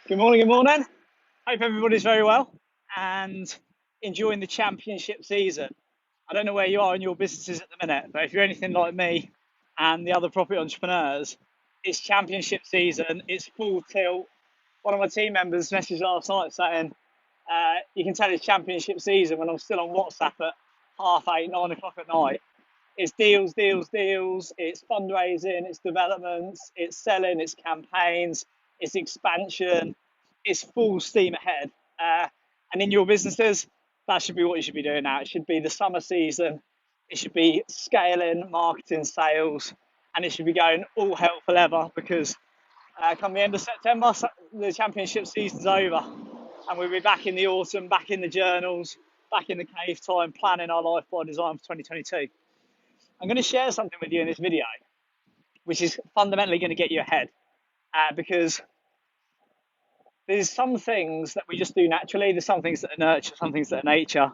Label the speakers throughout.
Speaker 1: Good morning, good morning. Hope everybody's very well and enjoying the championship season. I don't know where you are in your businesses at the minute, but if you're anything like me and the other property entrepreneurs, it's championship season, it's full tilt. One of my team members messaged last night saying, you can tell it's championship season when I'm still on WhatsApp at 8:30, 9 o'clock at night. It's deals, deals, deals, it's fundraising, it's developments, it's selling, it's campaigns, it's expansion, it's full steam ahead. And in your businesses, that should be what you should be doing now. It should be the summer season, it should be scaling, marketing, sales, and it should be going all hell for leather because come the end of September, the championship season's over and we'll be back in the autumn, back in the journals, back in the cave time, planning our life by design for 2022. I'm going to share something with you in this video, which is fundamentally going to get you ahead because there's some things that we just do naturally. There's some things that are nurture, some things that are nature,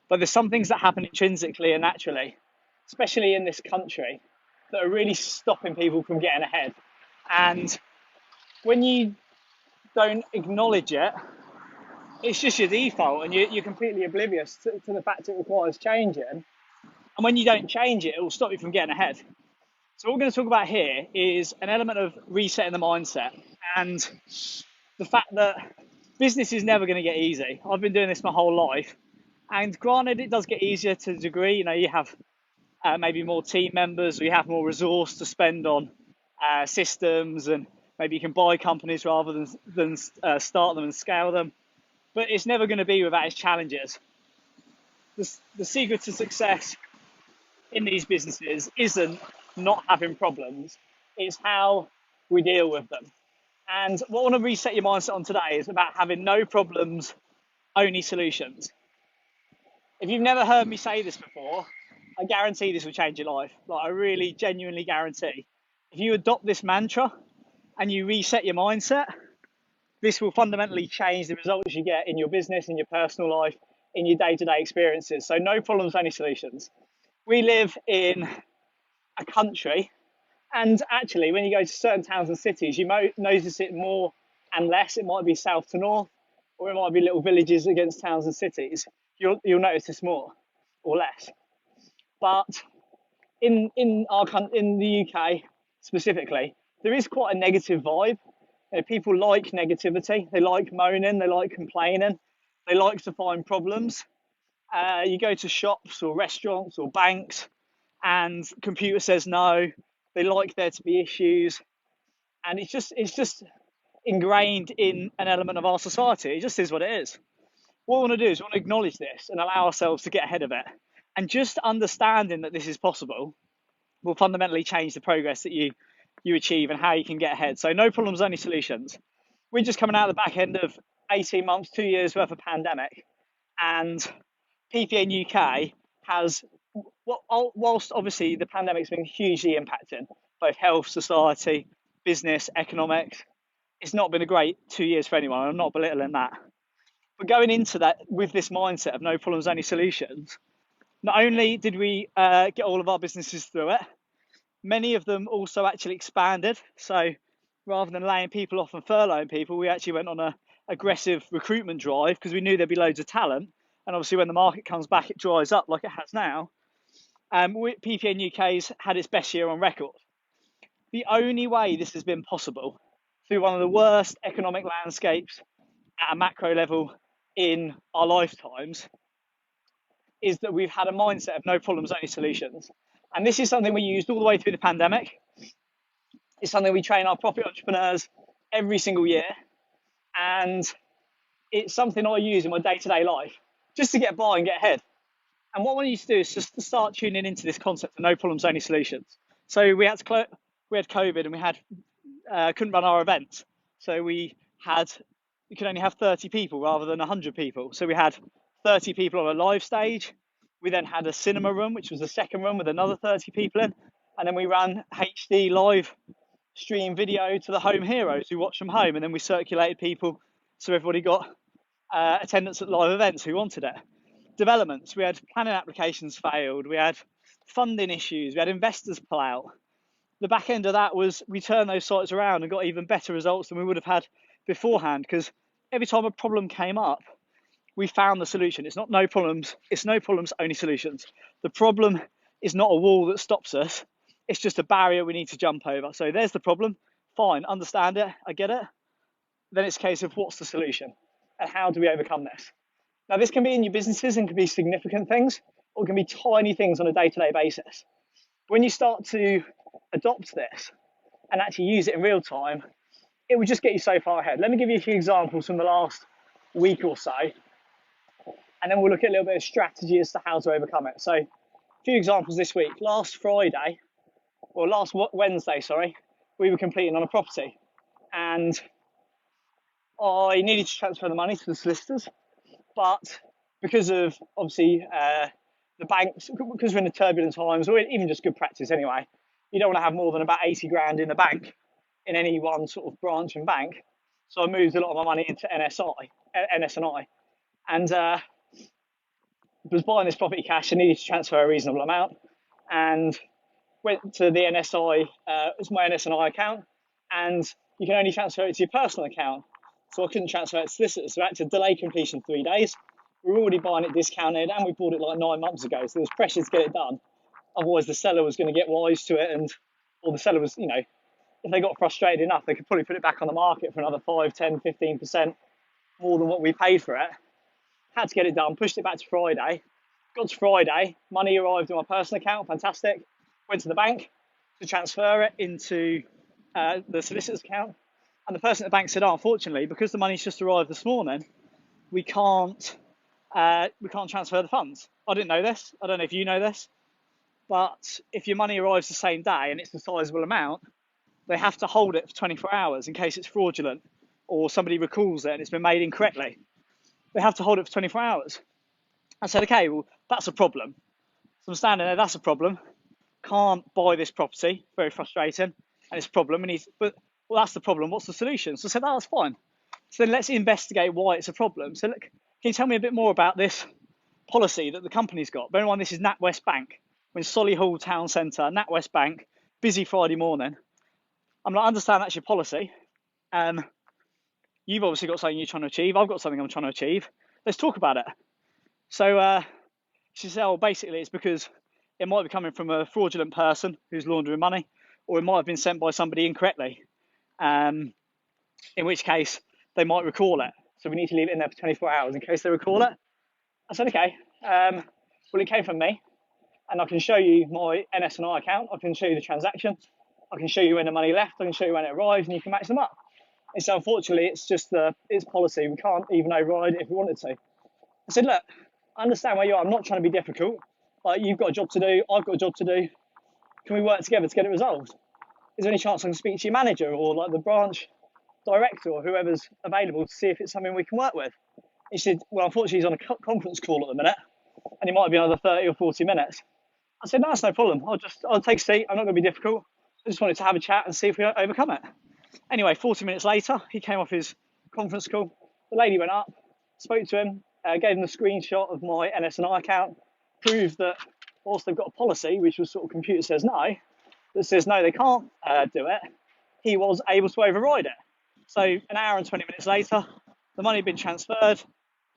Speaker 1: but there's some things that happen intrinsically and naturally, especially in this country, that are really stopping people from getting ahead. And when you don't acknowledge it, it's just your default and you're completely oblivious to the fact it requires changing. And when you don't change it, it will stop you from getting ahead. So what we're going to talk about here is an element of resetting the mindset and the fact that business is never going to get easy. I've been doing this my whole life. And granted, it does get easier to a degree. You know, you have maybe more team members, or you have more resource to spend on systems, and maybe you can buy companies rather than start them and scale them. But it's never going to be without its challenges. The secret to success in these businesses isn't not having problems, it's how we deal with them. And what I want to reset your mindset on today is about having no problems, only solutions. If you've never heard me say this before, I guarantee this will change your life. Like, I really genuinely guarantee. If you adopt this mantra and you reset your mindset, this will fundamentally change the results you get in your business, in your personal life, in your day-to-day experiences. So no problems, only solutions. We live in a country, and actually when you go to certain towns and cities, you might notice it more and less. It might be south to north, or it might be little villages against towns and cities. You'll notice this more or less. But in the UK specifically, there is quite a negative vibe. You know, people like negativity, they like moaning, they like complaining, they like to find problems. You go to shops or restaurants or banks and computer says no, they like there to be issues, and it's just ingrained in an element of our society. It just is what it is. What we want to do is we want to acknowledge this and allow ourselves to get ahead of it, and just understanding that this is possible will fundamentally change the progress that you achieve and how you can get ahead. So no problems, only solutions. We're just coming out of the back end of 18 months, 2 years worth of pandemic, and ppn UK has, whilst obviously the pandemic's been hugely impacting both health, society, business, economics, it's not been a great 2 years for anyone. I'm not belittling that. But going into that with this mindset of no problems, only solutions, not only did we get all of our businesses through it, many of them also actually expanded. So rather than laying people off and furloughing people, we actually went on an aggressive recruitment drive because we knew there'd be loads of talent. And obviously when the market comes back, it dries up like it has now. ppn UK's had its best year on record. The only way this has been possible through one of the worst economic landscapes at a macro level in our lifetimes is that we've had a mindset of no problems, only solutions. And this is something we used all the way through the pandemic. It's something we train our property entrepreneurs every single year. And it's something I use in my day-to-day life just to get by and get ahead. And what I want you to do is just to start tuning into this concept of no problems, only solutions. So we had COVID and we had couldn't run our events. So we could only have 30 people rather than 100 people. So we had 30 people on a live stage. We then had a cinema room, which was the second room with another 30 people in. And then we ran HD live stream video to the home heroes who watched from home. And then we circulated people so everybody got attendance at live events who wanted it. Developments, we had planning applications failed. We had funding issues. We had investors pull out. the back end of that was we turned those sites around and got even better results than we would have had beforehand, because every time a problem came up, we found the solution. It's not no problems, it's no problems, only solutions. The problem is not a wall that stops us, it's just a barrier we need to jump over. So there's the problem, fine, understand it, I get it. Then it's a case of what's the solution and how do we overcome this? Now, this can be in your businesses and can be significant things, or it can be tiny things on a day-to-day basis. When you start to adopt this and actually use it in real time, it will just get you so far ahead. Let me give you a few examples from the last week or so, and then we'll look at a little bit of strategy as to how to overcome it. So, a few examples this week. Last Wednesday, sorry, we were completing on a property, and I needed to transfer the money to the solicitors, but because of obviously the banks, because we're in the turbulent times, or even just good practice anyway, you don't want to have more than about 80 grand in the bank in any one sort of branch and bank. So I moved a lot of my money into NS&I, and was buying this property cash. I needed to transfer a reasonable amount, and went to the NSI, it's my NS&I account, and you can only transfer it to your personal account. So I couldn't transfer it to solicitors, so I had to delay completion 3 days. We were already buying it discounted, and we bought it like 9 months ago, so there was pressure to get it done. Otherwise, the seller was going to get wise to it, or the seller was, if they got frustrated enough, they could probably put it back on the market for another 5, 10, 15% more than what we paid for it. Had to get it done, pushed it back to Friday. Got to Friday, money arrived in my personal account, fantastic. Went to the bank to transfer it into the solicitor's account. And the person at the bank said, oh, unfortunately, because the money's just arrived this morning, we can't transfer the funds. I didn't know this. I don't know if you know this. But if your money arrives the same day and it's a sizable amount, they have to hold it for 24 hours in case it's fraudulent or somebody recalls it and it's been made incorrectly. They have to hold it for 24 hours. I said, okay, well, that's a problem. So I'm standing there, that's a problem. Can't buy this property, very frustrating, and it's a problem. But that's the problem, what's the solution? So I said, oh, that's fine. So then let's investigate why it's a problem. So look, can you tell me a bit more about this policy that the company's got? Bear in mind, this is NatWest Bank. We're in Solihull Town Centre, NatWest Bank, busy Friday morning. I'm like, I understand that's your policy. You've obviously got something you're trying to achieve. I've got something I'm trying to achieve. Let's talk about it. So she said, oh, basically it's because it might be coming from a fraudulent person who's laundering money, or it might have been sent by somebody incorrectly, in which case they might recall it. So we need to leave it in there for 24 hours in case they recall it. I said, okay, well, it came from me, and I can show you my NS&I account. I can show you the transaction. I can show you when the money left. I can show you when it arrived, and you can match them up. And so unfortunately, it's policy. We can't even override it if we wanted to. I said, look, I understand where you are. I'm not trying to be difficult. Like, you've got a job to do. I've got a job to do. Can we work together to get it resolved? Is there any chance I can speak to your manager or like the branch director or whoever's available to see if it's something we can work with? He said, well, unfortunately, he's on a conference call at the minute, and he might be another 30 or 40 minutes. I said, no, that's no problem. I'll take a seat. I'm not going to be difficult. I just wanted to have a chat and see if we overcome it. Anyway, 40 minutes later, he came off his conference call. The lady went up, spoke to him, gave him the screenshot of my NS&I account, proved that whilst they've got a policy, which was sort of computer says no, that says no, they can't do it, he was able to override it. So an hour and 20 minutes later, the money had been transferred.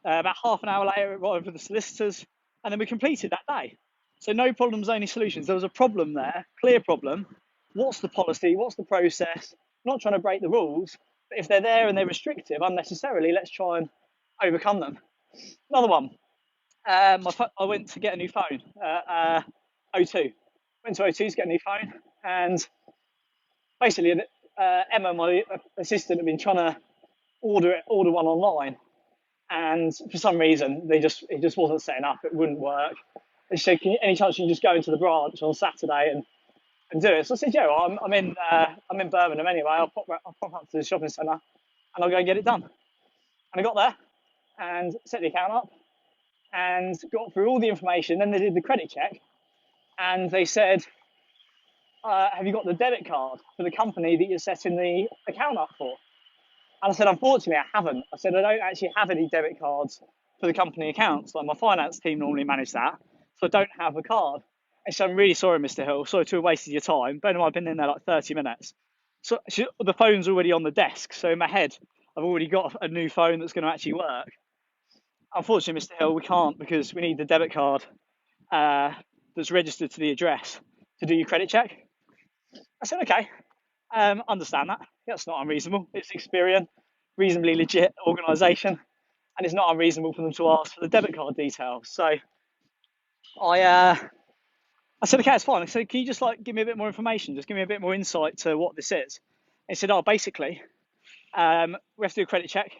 Speaker 1: About half an hour later, it arrived with the solicitors, and then we completed that day. So no problems, only solutions. There was a problem there, clear problem. What's the policy? What's the process? I'm not trying to break the rules, but if they're there and they're restrictive unnecessarily, let's try and overcome them. Another one. I went to get a new phone, O2. Went to O2 to get a new phone, and basically Emma, my assistant, had been trying to order one online, and for some reason it just wasn't setting up. It wouldn't work. They said, any chance you can just go into the branch on Saturday and do it? So I said, yeah, well, I'm in Birmingham anyway. I'll pop up to the shopping centre and I'll go and get it done. And I got there and set the account up and got through all the information. Then they did the credit check, and they said, have you got the debit card for the company that you're setting the account up for? And I said, unfortunately, I haven't. I said, I don't actually have any debit cards for the company accounts. Like, my finance team normally manage that, so I don't have a card. And she said, I'm really sorry, Mr. Hill. Sorry to have wasted your time. Bear in mind, I've been in there like 30 minutes. So the phone's already on the desk. So in my head, I've already got a new phone that's going to actually work. Unfortunately, Mr. Hill, we can't because we need the debit card that's registered to the address to do your credit check. I said, okay, understand that. That's not unreasonable. It's Experian, reasonably legit organisation, and it's not unreasonable for them to ask for the debit card details. So I said, okay, it's fine. I said, can you just like give me a bit more information? Just give me a bit more insight to what this is. And he said, oh, basically, we have to do a credit check,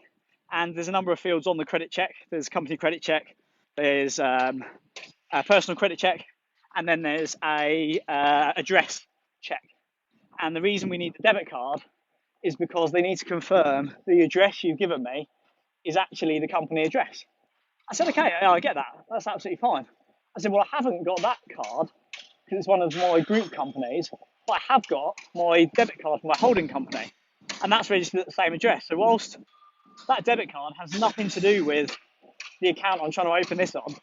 Speaker 1: and there's a number of fields on the credit check. There's company credit check, there's a personal credit check, and then there's a address check. And the reason we need the debit card is because they need to confirm the address you've given me is actually the company address. I said, okay, I get that. That's absolutely fine. I said, well, I haven't got that card because it's one of my group companies, but I have got my debit card for my holding company, and that's registered at the same address. So whilst that debit card has nothing to do with the account I'm trying to open this on,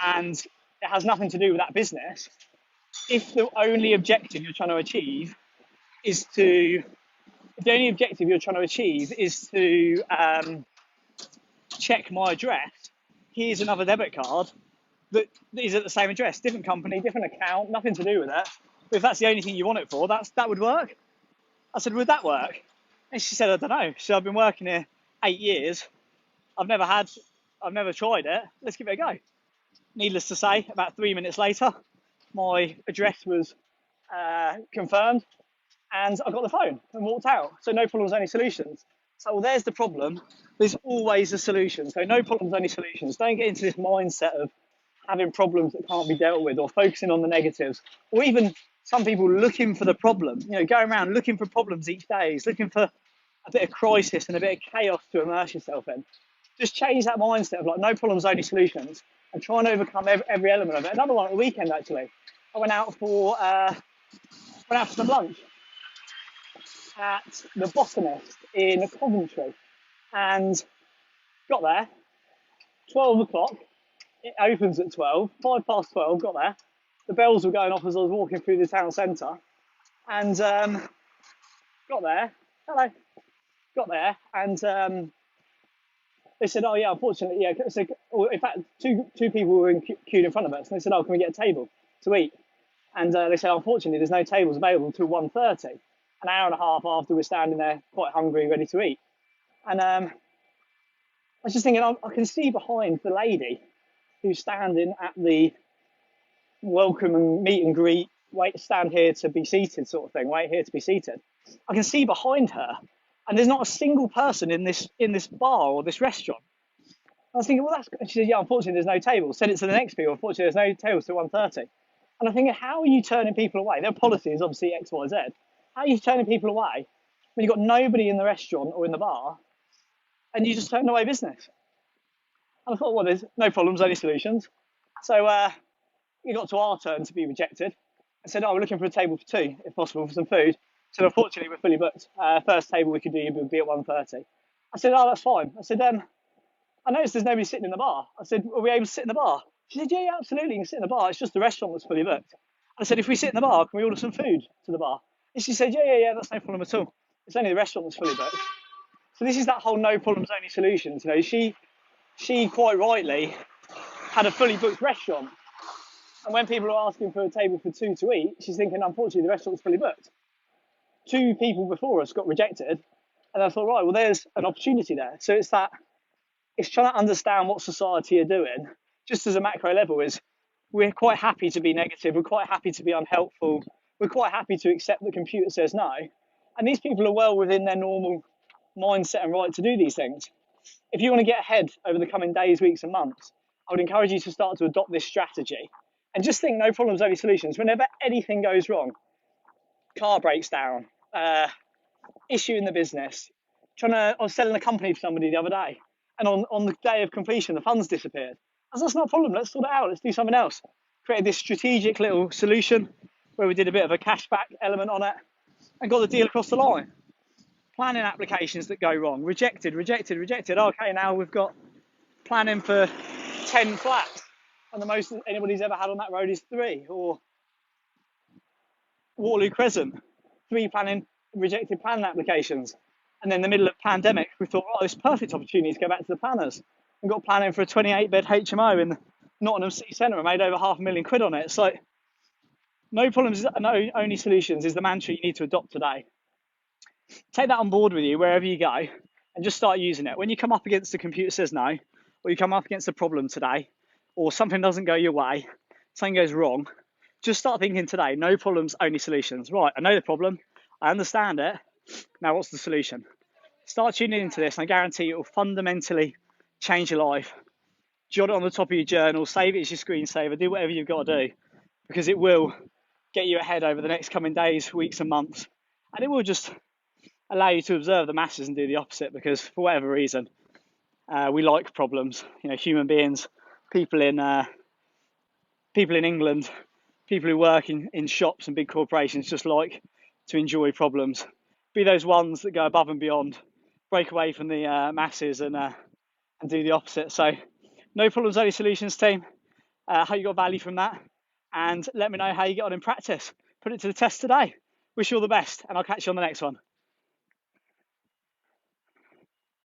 Speaker 1: and it has nothing to do with that business, if the only objective you're trying to achieve is to check my address, here's another debit card that is at the same address, different company, different account, nothing to do with it. But if that's the only thing you want it for, that would work. I said, would that work? And she said, I don't know. She said, I've been working here 8 years. I've never tried it. Let's give it a go. Needless to say, about 3 minutes later, my address was confirmed, and I got the phone and walked out. So no problems, only solutions. So well, there's the problem. There's always a solution. So no problems, only solutions. Don't get into this mindset of having problems that can't be dealt with, or focusing on the negatives, or even some people looking for the problem. Going around looking for problems each day, looking for a bit of crisis and a bit of chaos to immerse yourself in. Just change that mindset of like no problems, only solutions, and try and overcome every element of it. Another one at the weekend, actually, I went out for some lunch at the Botanist in Coventry, and got there 12 o'clock. It opens at 12, 12:05, got there. The bells were going off as I was walking through the town centre, and got there. Hello. Got there, and they said, oh yeah, unfortunately, yeah. So, in fact, two people were queued in front of us, and they said, oh, can we get a table to eat? And they said, unfortunately, there's no tables available until 1:30, an hour and a half after we're standing there quite hungry, ready to eat. And I was just thinking, I can see behind the lady who's standing at the welcome and meet and greet, stand here to be seated sort of thing, wait here to be seated. I can see behind her, and there's not a single person in this bar or this restaurant. I was thinking, well, that's good. She said, yeah, unfortunately, there's no tables. Said it to the next people, unfortunately, there's no tables till 1:30. And I'm thinking, how are you turning people away? Their policy is obviously X, Y, Z. How are you turning people away when you've got nobody in the restaurant or in the bar, and you just turn away business? And I thought, well, there's no problems, only solutions. So it got to our turn to be rejected. I said, oh, we're looking for a table for two, if possible, for some food. So unfortunately, we're fully booked. First table we could do would be at 1:30. I said, oh, that's fine. I said, I noticed there's nobody sitting in the bar. I said, are we able to sit in the bar? She said, yeah, absolutely, you can sit in the bar. It's just the restaurant that's fully booked. I said, if we sit in the bar, can we order some food to the bar? And she said, yeah, that's no problem at all. It's only the restaurant that's fully booked. So this is that whole no problems, only solutions. She quite rightly had a fully booked restaurant. And when people are asking for a table for two to eat, she's thinking, unfortunately, the restaurant's fully booked. 2 people before us got rejected. And I thought, right, well, there's an opportunity there. So it's trying to understand what society are doing, just as a macro level, is we're quite happy to be negative. We're quite happy to be unhelpful. We're quite happy to accept the computer says no. And these people are well within their normal mindset and right to do these things. If you want to get ahead over the coming days, weeks and months, I would encourage you to start to adopt this strategy and just think no problems, only solutions. Whenever anything goes wrong, car breaks down, issue in the business, I was selling a company for somebody the other day, and on the day of completion, the funds disappeared. I said, that's not a problem, let's sort it out, let's do something else. Created this strategic little solution where we did a bit of a cashback element on it and got the deal across the line. Planning applications that go wrong, rejected. Okay, now we've got planning for 10 flats, and the most anybody's ever had on that road is 3. Or Waterloo Crescent, 3 rejected planning applications. And then in the middle of pandemic, we thought, oh, it's a perfect opportunity to go back to the planners. We got planning for a 28-bed HMO in Nottingham City Centre and made over £500,000 on it. It's like, no problems, no only solutions is the mantra you need to adopt today. Take that on board with you wherever you go and just start using it. When you come up against the computer says no, or you come up against a problem today, or something doesn't go your way, something goes wrong, just start thinking today, no problems, only solutions. Right, I know the problem, I understand it, now what's the solution? Start tuning into this, and I guarantee it will fundamentally change your life. Jot it on the top of your journal, save it as your screensaver, do whatever you've got to do, because it will get you ahead over the next coming days, weeks and months. And it will just allow you to observe the masses and do the opposite, because for whatever reason, we like problems. You know, human beings, people in England, people who work in shops and big corporations just like to enjoy problems. Be those ones that go above and beyond, break away from the masses and do the opposite. So no problems, only solutions, team. Hope you got value from that, and let me know how you get on in practice. Put it to the test today. Wish you all the best, and I'll catch you on the next one.